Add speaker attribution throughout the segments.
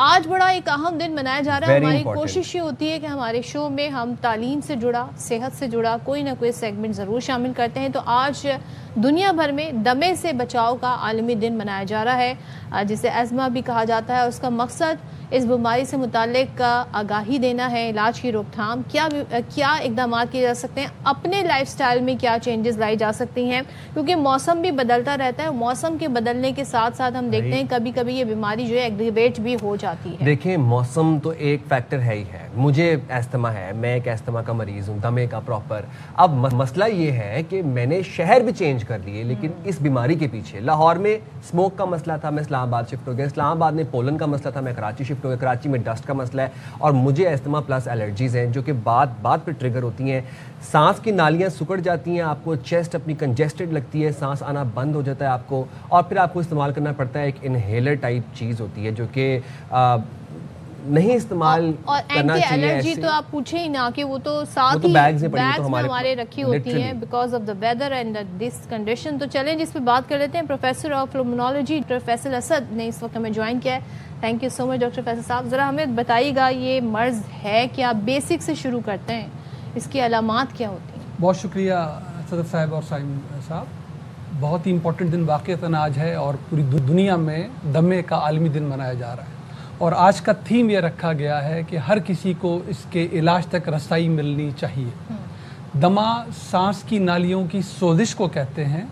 Speaker 1: آج بڑا ایک اہم دن منایا جا رہا ہے. ہماری کوشش یہ ہوتی ہے کہ ہمارے شو میں ہم تعلیم سے جڑا، صحت سے جڑا کوئی نہ کوئی سیگمنٹ ضرور شامل کرتے ہیں. تو آج دنیا بھر میں دمے سے بچاؤ کا عالمی دن منایا جا رہا ہے، جسے ایزما بھی کہا جاتا ہے. اس کا مقصد اس بیماری سے متعلق آگاہی دینا ہے، علاج کی روک تھام، کیا اقدامات کیے جا سکتے ہیں، اپنے لائف سٹائل میں کیا چینجز لائی جا سکتی ہیں، کیونکہ موسم بھی بدلتا رہتا ہے. موسم کے بدلنے کے ساتھ ساتھ ہم دیکھتے ہیں کبھی کبھی یہ بیماری جو ہے ایگریویٹ بھی ہو جاتی ہے.
Speaker 2: دیکھیں موسم تو ایک فیکٹر ہے ہی ہے. مجھے ایستھما ہے، میں ایک ایستھما کا مریض ہوں، دمے کا پراپر. اب مسئلہ یہ ہے کہ میں نے شہر بھی چینج کر لیے، لیکن اس بیماری کے پیچھے لاہور میں اسموک کا مسئلہ تھا، میں اسلام آباد شفٹ ہو گیا. اسلام آباد میں پولن کا مسئلہ تھا، میں کراچی شفٹ ہو گیا. کراچی میں ڈسٹ کا مسئلہ ہے، اور مجھے ایستھما پلس الرجیز ہیں جو کہ بعد پہ ٹریگر ہوتی ہیں. سانس کی نالیاں سکڑ جاتی ہیں، آپ کو چیسٹ اپنی کنجسٹڈ لگتی ہے، سانس آنا بند ہو جاتا ہے آپ کو، اور پھر آپ کو استعمال کرنا پڑتا ہے ایک انہیلر ٹائپ چیز ہوتی ہے جو کہ نہیں استعمال کرنا چاہیے.
Speaker 1: الرجی تو آپ پوچھیں ہی نہ کہ وہ تو ساتھ ہی بیگز میں ہمارے رکھی ہوتی ہیں because of the weather and this condition. تو چلیں جس پہ بات کر لیتے ہیں. Professor of pulmonology doctor Faisal Asad نے اس وقت ہمیں جوائن کیا ہے. Thank you so much doctor Faisal صاحب. ذرا ہمیں بتائیے گا یہ مرض ہے کیا، بیسک سے شروع کرتے ہیں، اس کی علامات کیا ہوتی ہیں؟
Speaker 3: بہت شکریہ صدر صاحب اور سائم صاحب. بہت ہی امپورٹنٹ دن واقعتاً آج ہے، اور پوری دنیا میں دمے کا عالمی دن منایا جا رہا ہے. اور آج کا تھیم یہ رکھا گیا ہے کہ ہر کسی کو اس کے علاج تک رسائی ملنی چاہیے. دمہ سانس کی نالیوں کی سوزش کو کہتے ہیں،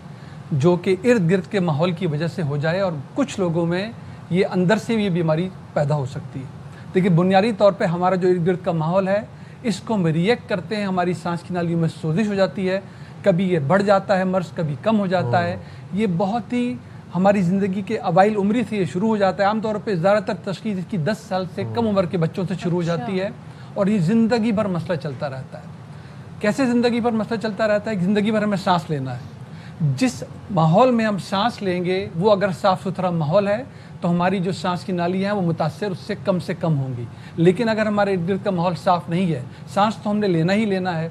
Speaker 3: جو کہ ارد گرد کے ماحول کی وجہ سے ہو جائے، اور کچھ لوگوں میں یہ اندر سے بھی یہ بیماری پیدا ہو سکتی ہے. دیکھیے بنیادی طور پہ ہمارا جو ارد گرد کا ماحول ہے اس کو ہم ریئیکٹ کرتے ہیں، ہماری سانس کی نالیوں میں سوزش ہو جاتی ہے، کبھی یہ بڑھ جاتا ہے مرض، کبھی کم ہو جاتا ہے. یہ بہت ہی ہماری زندگی کے اوائل عمری سے یہ شروع ہو جاتا ہے. عام طور پہ زیادہ تر تشخیص اس کی 10 سال سے کم عمر کے بچوں سے شروع ہو جاتی ہے، اور یہ زندگی بھر مسئلہ چلتا رہتا ہے. کیسے زندگی بھر مسئلہ چلتا رہتا ہے کہ زندگی بھر ہمیں سانس لینا ہے. جس ماحول میں ہم سانس لیں گے وہ اگر صاف ستھرا ماحول ہے تو ہماری جو سانس کی نالیاں ہیں وہ متاثر اس سے کم ہوں گی. لیکن اگر ہمارے ارد گرد کا ماحول صاف نہیں ہے، سانس تو ہم نے لینا ہی لینا ہے.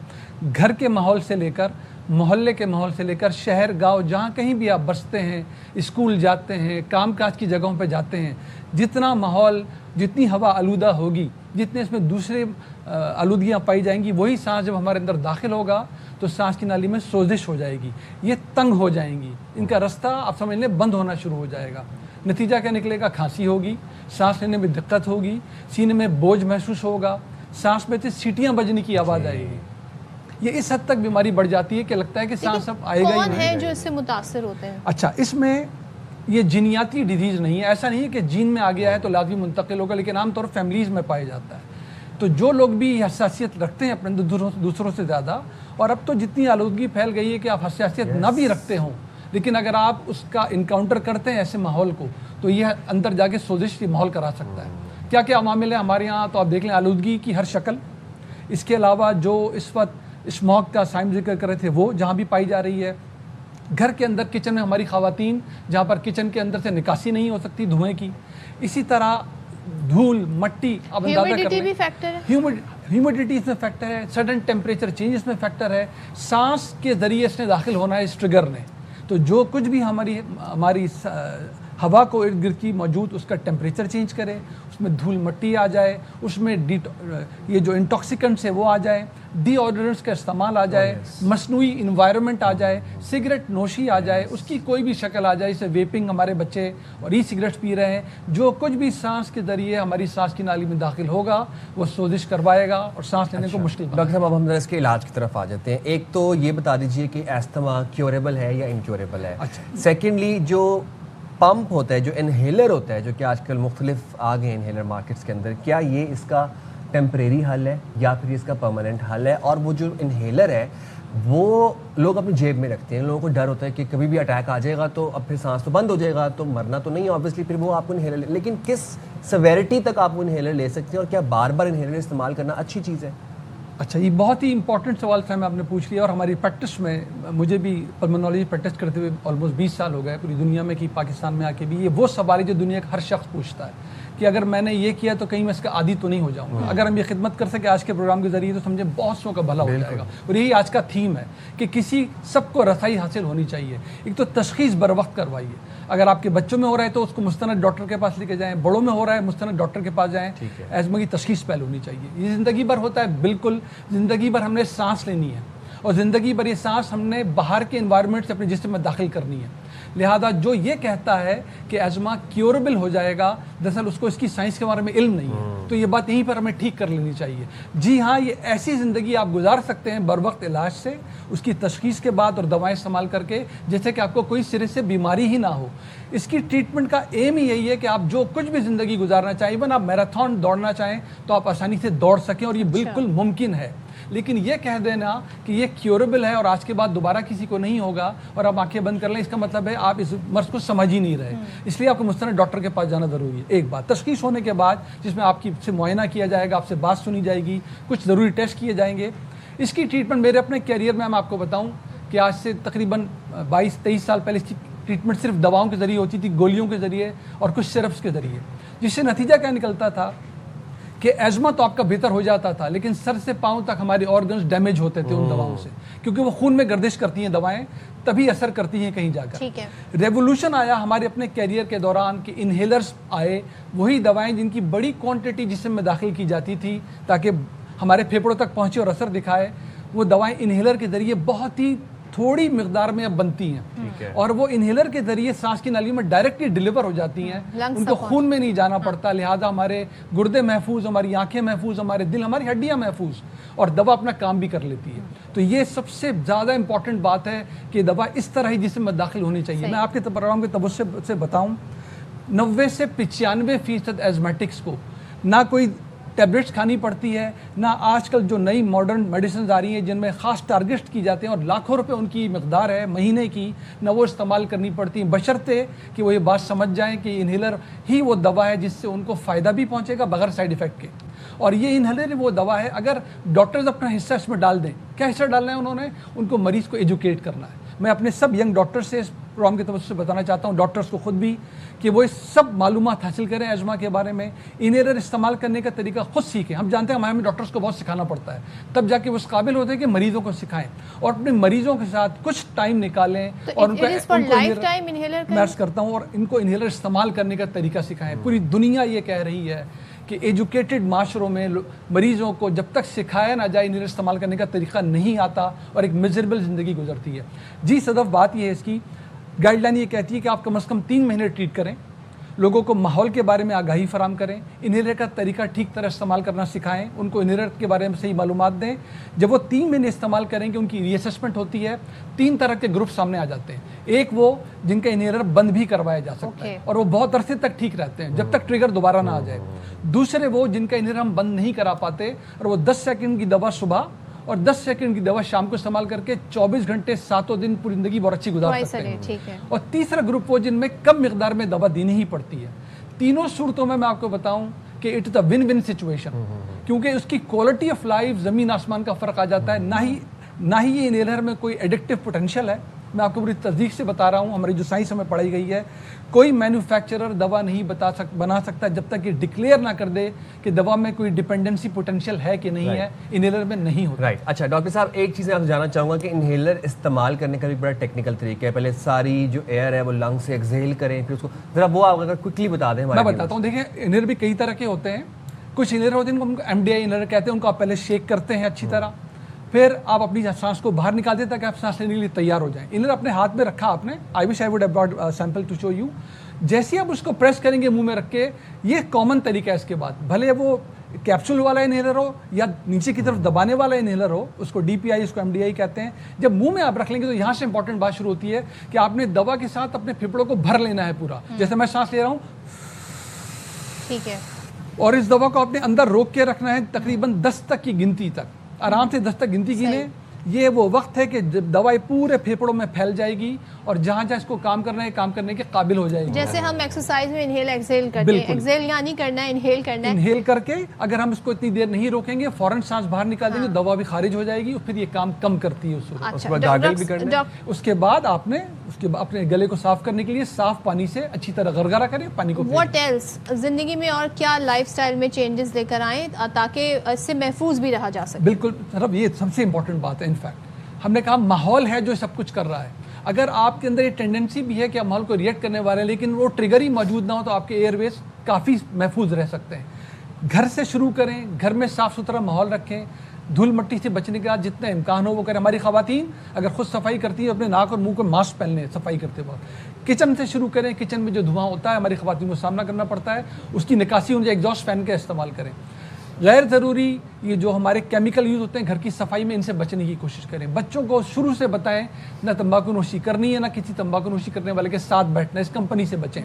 Speaker 3: گھر کے ماحول سے لے کر، محلے کے ماحول سے لے کر، شہر گاؤں جہاں کہیں بھی آپ بستے ہیں، اسکول جاتے ہیں، کام کاج کی جگہوں پہ جاتے ہیں، جتنا ماحول، جتنی ہوا آلودہ ہوگی، جتنے اس میں دوسرے آلودگیاں پائی جائیں گی، وہی سانس جب ہمارے اندر داخل ہوگا تو سانس کی نالی میں سوزش ہو جائے گی، یہ تنگ ہو جائیں گی، ان کا رستہ آپ سمجھ لیں بند ہونا شروع ہو جائے گا. نتیجہ کیا نکلے گا؟ کھانسی ہوگی، سانس لینے میں دقت ہوگی، سینے میں بوجھ محسوس ہوگا، سانس میں سے سیٹیاں بجنے کی آواز آئے گی. یہ اس حد تک بیماری بڑھ جاتی ہے کہ لگتا ہے کہ سانس اب آئے گا ہی نہیں.
Speaker 1: کون ہے جو اس سے متاثر ہوتے ہیں؟
Speaker 3: اچھا، اس میں یہ جینیاتی ڈیزیز نہیں ہے. ایسا نہیں ہے کہ جین میں آ گیا ہے تو لازمی منتقل ہوگا، لیکن عام طور فیملیز میں پایا جاتا ہے. تو جو لوگ بھی حساسیت رکھتے ہیں اپنے دوسروں سے زیادہ، اور اب تو جتنی آلودگی پھیل گئی ہے کہ آپ حساسیت نہ بھی رکھتے ہوں، لیکن اگر آپ اس کا انکاؤنٹر کرتے ہیں ایسے ماحول کو تو یہ اندر جا کے سوزش کی ماحول کرا سکتا ہے. کیا کیا عوامل ہیں ہمارے یہاں؟ تو آپ دیکھ لیں آلودگی کی ہر شکل، اس کے علاوہ جو اس وقت اسموک کا سائم ذکر کر رہے تھے وہ جہاں بھی پائی جا رہی ہے. گھر کے اندر کچن میں ہماری خواتین جہاں پر کچن کے اندر سے نکاسی نہیں ہو سکتی دھوئیں کی. اسی طرح دھول، مٹی، اب اندازہ کر لیں، ہیومیڈیٹی اس میں فیکٹر ہے، سڈن ٹیمپریچر چینج اس میں فیکٹر ہے، سانس کے ذریعے اس نے داخل ہونا ہے اس ٹریگر نے. تو جو کچھ بھی ہماری ہوا کو ارد گرد کی موجود اس کا ٹیمپریچر چینج کرے، اس میں دھول مٹی آ جائے، اس میں یہ جو انٹاکسیکنٹس ہے وہ آ جائے، ڈی آڈرنٹس کا استعمال آ جائے، مصنوعی انوائرمنٹ آ جائے، سگریٹ نوشی آ جائے، اس کی کوئی بھی شکل آ جائے، جیسے ویپنگ ہمارے بچے اور ای سگریٹس پی رہے ہیں، جو کچھ بھی سانس کے ذریعے ہماری سانس کی نالی میں داخل ہوگا وہ سوزش کروائے گا اور سانس لینے کو مشکل.
Speaker 2: ڈاکٹر صاحب اب ہم اس کے علاج کی طرف آ جاتے ہیں. ایک تو یہ بتا دیجیے کہ ایستھما کیوریبل ہے یا انکیوریبل ہے. سیکنڈلی جو پمپ ہوتا ہے، جو انہیلر ہوتا ہے، جو کہ آج کل مختلف آ گئے ہیں انہیلر مارکیٹس کے اندر، کیا یہ اس کا ٹیمپریری حل ہے یا پھر اس کا پرماننٹ حل ہے؟ اور وہ جو انہیلر ہے وہ لوگ اپنی جیب میں رکھتے ہیں، لوگوں کو ڈر ہوتا ہے کہ کبھی بھی اٹیک آ جائے گا تو اب پھر سانس تو بند ہو جائے گا تو مرنا تو نہیں ہے آبویسلی، پھر وہ آپ کو انہیلر لیکن کس سیویرٹی تک آپ وہ انہیلر لے سکتے ہیں، اور کیا بار بار انہیلر استعمال کرنا اچھی چیز ہے؟
Speaker 3: اچھا، یہ بہت ہی امپورٹنٹ سوال تھا، میں آپ نے پوچھ لیا. اور ہماری پریکٹس میں، مجھے بھی پلمونالوجی پریکٹس کرتے ہوئے آلموسٹ 20 سال ہو گئے پوری دنیا میں، کہ پاکستان میں آ کے بھی یہ وہ سوال ہے جو دنیا کا ہر شخص پوچھتا ہے کہ اگر میں نے یہ کیا تو کہیں میں اس کا عادی تو نہیں ہو جاؤں گا. اگر ہم یہ خدمت کر سکے آج کے پروگرام کے ذریعے تو سمجھے بہت سو کا بھلا ہو جائے گا. اور یہی آج کا تھیم ہے کہ سب کو رسائی حاصل ہونی چاہیے. ایک تو تشخیص بر وقت کروائیے. اگر آپ کے بچوں میں ہو رہا ہے تو اس کو مستند ڈاکٹر کے پاس لے کے جائیں, بڑوں میں ہو رہا ہے مستند ڈاکٹر کے پاس جائیں. ایزما کی تشخیص پہلے ہونی چاہیے. یہ زندگی بھر ہوتا ہے, بالکل زندگی بھر ہم نے سانس لینی ہے, اور زندگی بھر یہ سانس ہم نے باہر کے انوائرمنٹ سے اپنے جسم میں داخل کرنی ہے. لہذا جو یہ کہتا ہے کہ ایزما کیوریبل ہو جائے گا, دراصل اس کو اس کی سائنس کے بارے میں علم نہیں ہے. تو یہ بات یہیں پر ہمیں ٹھیک کر لینی چاہیے. جی ہاں, یہ ایسی زندگی آپ گزار سکتے ہیں بر وقت علاج سے, اس کی تشخیص کے بعد اور دوائیں استعمال کر کے, جیسے کہ آپ کو کوئی سرے سے بیماری ہی نہ ہو. اس کی ٹریٹمنٹ کا ایم ہی یہی ہے کہ آپ جو کچھ بھی زندگی گزارنا چاہیں, ایون آپ میراتھن دوڑنا چاہیں تو آپ آسانی سے دوڑ سکیں, اور یہ بالکل ممکن ہے. لیکن یہ کہہ دینا کہ یہ کیوریبل ہے اور آج کے بعد دوبارہ کسی کو نہیں ہوگا اور آپ آنکھیں بند کر لیں, اس کا مطلب ہے آپ اس مرض کو سمجھ ہی نہیں رہے. اس لیے آپ کو مستند ڈاکٹر کے پاس جانا ضروری ہے. ایک بات, تشخیص ہونے کے بعد جس میں آپ کی سے معائنہ کیا جائے گا, آپ سے بات سنی جائے گی, کچھ ضروری ٹیسٹ کیے جائیں گے. اس کی ٹریٹمنٹ میرے اپنے کیریئر میں آپ کو بتاؤں کہ آج سے تقریباً 22-23 سال پہلے اس کی ٹریٹمنٹ صرف دواؤں کے ذریعے ہوتی تھی, گولیوں کے ذریعے اور کچھ سرپس کے ذریعے, جس سے نتیجہ کیا نکلتا تھا کہ ایزما تو آپ کا بہتر ہو جاتا تھا, لیکن سر سے پاؤں تک ہمارے آرگنز ڈیمیج ہوتے تھے ان دواؤں سے, کیونکہ وہ خون میں گردش کرتی ہیں دوائیں, تبھی اثر کرتی ہیں کہیں جا کر. ریولوشن آیا ہمارے اپنے کیریئر کے دوران کہ انہیلرز آئے, وہی دوائیں جن کی بڑی کوانٹٹی جسم میں داخل کی جاتی تھی تاکہ ہمارے پھیپھڑوں تک پہنچے اور اثر دکھائے, وہ دوائیں انہیلر کے ذریعے بہت ہی تھوڑی مقدار میں اب بنتی ہیں, اور وہ انہیلر کے ذریعے سانس کی نالی میں ڈائریکٹلی ڈیلیور ہو جاتی ہیں, ان کو خون میں نہیں جانا پڑتا. لہذا ہمارے گردے محفوظ, ہماری آنکھیں محفوظ, ہمارے دل, ہماری ہڈیاں محفوظ, اور دوا اپنا کام بھی کر لیتی ہے. تو یہ سب سے زیادہ امپورٹنٹ بات ہے کہ دوا اس طرح ہی جسم میں داخل ہونی چاہیے. میں آپ کے پروگرام کے توسط سے بتاؤں, 90 سے 95% ایزمیٹکس کو نہ کوئی ٹیبلٹس کھانی پڑتی ہے, نہ آج کل جو نئی ماڈرن میڈیسنز آ رہی ہیں جن میں خاص ٹارگیٹ کی جاتے ہیں اور لاکھوں روپے ان کی مقدار ہے مہینے کی, نہ وہ استعمال کرنی پڑتی ہیں, بشرطے کہ وہ یہ بات سمجھ جائیں کہ انہیلر ہی وہ دوا ہے جس سے ان کو فائدہ بھی پہنچے گا بغیر سائیڈ ایفیکٹ کے. اور یہ انہیلر وہ دوا ہے, اگر ڈاکٹرز اپنا حصہ اس میں ڈال دیں. کیا حصہ ڈالنا ہے انہوں نے؟ ان کو مریض کو ایجوکیٹ کرنا ہے. میں اپنے سب ینگ ڈاکٹر سے اس پروگرام کے توسط سے بتانا چاہتا ہوں, ڈاکٹرز کو خود بھی, کہ وہ سب معلومات حاصل کریں ایزما کے بارے میں, انہیلر استعمال کرنے کا طریقہ خود سیکھیں. ہم جانتے ہیں ہمارے ڈاکٹرز کو بہت سکھانا پڑتا ہے, تب جا کے وہ اس قابل ہوتے ہیں کہ مریضوں کو سکھائیں, اور اپنے مریضوں کے ساتھ کچھ ٹائم نکالیں اور ان کو میں عرض کرتا ہوں, اور ان کو انہیلر استعمال کرنے کا طریقہ سکھائیں. پوری دنیا یہ کہہ رہی ہے کہ ایجوکیٹڈ معاشروں میں مریضوں کو جب تک سکھایا نہ جائے انہیلر استعمال کرنے کا طریقہ نہیں آتا اور ایک میزریبل زندگی گزرتی ہے. جی صدف, بات یہ ہے اس کی گائیڈ لائن یہ کہتی ہے کہ آپ کم از کم 3 مہینے ٹریٹ کریں, لوگوں کو ماحول کے بارے میں آگاہی فراہم کریں, انہیلر کا طریقہ ٹھیک طرح استعمال کرنا سکھائیں, ان کو انہیلر کے بارے میں صحیح معلومات دیں. جب وہ 3 مہینے استعمال کریں گے ان کی ری اسسمنٹ ہوتی ہے. 3 طرح کے گروپ سامنے آ جاتے ہیں. ایک وہ جن کا انہیلر بند بھی کروایا جا سکتا ہے اور وہ بہت عرصے تک ٹھیک رہتے ہیں جب تک ٹریگر دوبارہ نہ آ جائے. دوسرے وہ جن کا انہیلر ہم بند نہیں کرا پاتے اور وہ 10 سیکنڈ کی دوا صبح اور 10 سیکنڈ کی دوا شام کو استعمال کر کے 24 گھنٹے 7 دن پوری زندگی بہت اچھی گزار سکتے ہیں. اور تیسرا گروپ وہ جن میں کم مقدار میں دوا دینی ہی پڑتی ہے. تینوں صورتوں میں آپ کو بتاؤں کہ it is a one one situation, کیونکہ اس کی کوالٹی آف لائف زمین آسمان کا فرق آ جاتا ہے. نہ ہی یہ انہیلر میں کوئی ایڈکٹیو پوٹینشیل ہے. میں آپ کو پوری تصدیق سے بتا رہا ہوں, ہماری جو سائنس ہمیں پڑھائی گئی ہے, کوئی مینوفیکچرر دوا نہیں بنا سکتا جب تک یہ ڈکلیئر نہ کر دے کہ دوا میں کوئی ڈیپینڈنسی پوٹینشیل ہے کہ نہیں ہے. انہیلر میں نہیں ہوتا.
Speaker 2: رائٹ. اچھا ڈاکٹر صاحب, ایک چیز آپ جاننا چاہوں گا کہ انہیلر استعمال کرنے کا بھی بڑا ٹیکنیکل طریقہ ہے. پہلے ساری جو ایئر ہے وہ لنگ سے ایکسہیل کریں, پھر اس کو ذرا وہ آپ اگر کوئکلی بتا دیں.
Speaker 3: میں بتاتا ہوں. دیکھیں, انہیلر بھی کئی طرح کے ہوتے ہیں. کچھ انہیلر ہوتے ہیں ان کو MDI انہیلر کہتے ہیں, ان کو آپ پہلے شیک کرتے ہیں اچھی طرح, پھر آپ اپنی سانس کو باہر نکال دیتے تاکہ آپ سانس لینے کے لیے تیار ہو جائیں. انہیلر اپنے ہاتھ میں رکھا آپ نے, I wish I would have brought sample to show you. جیسے آپ اس کو پریس کریں گے منہ میں رکھ کے, یہ کامن طریقہ ہے. اس کے بعد بھلے وہ کیپسول والا انہیلر ہو یا نیچے کی طرف دبانے والا انہیلر ہو, اس کو DPI, اس کو MDI کہتے ہیں. جب منہ میں آپ رکھ لیں گے تو یہاں سے امپورٹنٹ بات شروع ہوتی ہے کہ آپ نے دوا کے ساتھ اپنے پھیپھڑوں کو بھر لینا ہے پورا, جیسے میں سانس لے رہا ہوں,
Speaker 1: ٹھیک ہے,
Speaker 3: اور اس دوا کو آپ نے اندر روک کے رکھنا ہے تقریباً 10 تک کی گنتی تک. آرام سے 10 تک گنتی گنے. یہ وہ وقت ہے کہ جب دوائی پورے پھیپھڑوں میں پھیل جائے گی اور جہاں جہاں اس کو کام کرنا ہے کام کرنے کے قابل ہو جائے گی.
Speaker 1: جیسے ہم ایکسرسائز میں انہیل ایکسیل کرتے ہیں, ایکسیل یہاں نہیں کرنا ہے, انہیل کرنا ہے.
Speaker 3: انہیل کر کے اگر ہم اس کو اتنی دیر نہیں روکیں گے فوراً سانس باہر نکال دیں گے, دوا بھی خارج ہو جائے گی اور پھر یہ کام کم کرتی ہے. اس کے بعد آپ نے اپنے گلے کو صاف کرنے کے لیے صاف پانی سے اچھی طرح غرغرہ کریں پانی کو.
Speaker 1: واٹ ایلس زندگی میں اور کیا لائف سٹائل میں چینجز لے کر آئیں تاکہ اس سے محفوظ بھی رہا جا سکے؟
Speaker 3: بالکل صرف یہ سب سے امپورٹنٹ بات ہے. انفیکٹ ہم نے کہا ماحول ہے جو سب کچھ کر رہا ہے. اگر آپ کے اندر یہ ٹینڈنسی بھی ہے کہ آپ ماحول کو ریئیکٹ کرنے والے ہیں لیکن وہ ٹریگر ہی موجود نہ ہو تو آپ کے ایئر ویز کافی محفوظ رہ سکتے ہیں. گھر سے شروع کریں, گھر میں صاف ستھرا ماحول رکھیں, دھول مٹی سے بچنے کا جتنا امکان ہو وہ کریں. ہماری خواتین اگر خود صفائی کرتی ہیں اپنے ناک اور منہ کو ماسک پہن لیں صفائی کرتے وقت. کچن سے شروع کریں, کچن میں جو دھواں ہوتا ہے ہماری خواتین کو سامنا کرنا پڑتا ہے اس کی نکاسی ہونے ایگزاسٹ فین کا استعمال کریں. غیر ضروری یہ جو ہمارے کیمیکل یوز ہوتے ہیں گھر کی صفائی میں ان سے بچنے کی کوشش کریں. بچوں کو شروع سے بتائیں نہ تمباکو نوشی کرنی ہے نہ کسی تمباکو نوشی کرنے والے کے ساتھ بیٹھنا, اس کمپنی سے بچیں.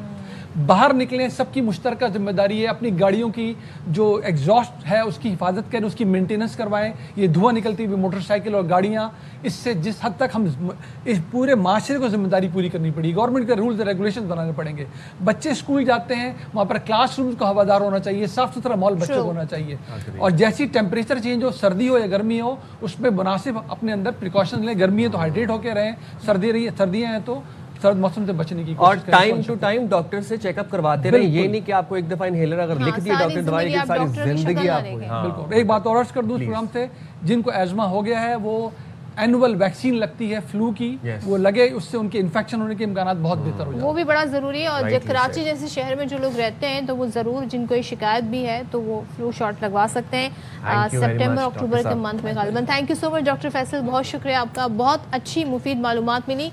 Speaker 3: باہر نکلیں, سب کی مشترکہ ذمہ داری ہے اپنی گاڑیوں کی جو ایگزاسٹ ہے اس کی حفاظت کریں, اس کی مینٹیننس کروائیں. یہ دھواں نکلتی ہوئی موٹر سائیکل اور گاڑیاں اس سے جس حد تک ہم اس پورے معاشرے کو ذمہ داری پوری کرنی پڑے گی. گورنمنٹ کے رولز ریگولیشن بنانے پڑیں گے. بچے اسکول جاتے ہیں وہاں پر کلاس روم کو ہوادار ہونا چاہیے, صاف ستھرا ماحول بچوں کو ہونا چاہیے. اور جیسی ٹیمپریچر چینج ہو, سردی ہو یا گرمی ہو, اس میں مناسب اپنے اندر پریکاشن لیں. گرمی ہے تو ہائیڈریٹ ہو کے رہیں, سردیاں ہیں تو سرد موسم سے بچنے کی
Speaker 2: اور ٹائم ٹو ٹائم ڈاکٹر سے چیک اپ کرواتے رہیں. یہ نہیں کہ آپ کو ایک دفعہ انہیلر اگر لکھ دیا ڈاکٹر دوائی کی ساری زندگی آپ کو.
Speaker 3: بالکل. ایک بات اور عرض کر دوں اس پروگرام سے, جن کو ایزما ہو گیا ہے وہ اینول ویکسین لگتی ہے فلو کی, وہ لگے, اس سے ان کے انفیکشن ہونے کے امکانات بہت بہتر ہو جاتے ہیں.
Speaker 1: وہ بھی بڑا ضروری ہے. اور کراچی جیسے شہر میں جو لوگ رہتے ہیں تو وہ ضرور, جن کو یہ شکایت بھی ہے تو وہ فلو شاٹ لگوا سکتے ہیں سپٹمبر اکتوبر کے منتھ میں غالباً. Thank you so much doctor Faisal, بہت شکریہ آپ کا, بہت اچھی مفید معلومات ملی.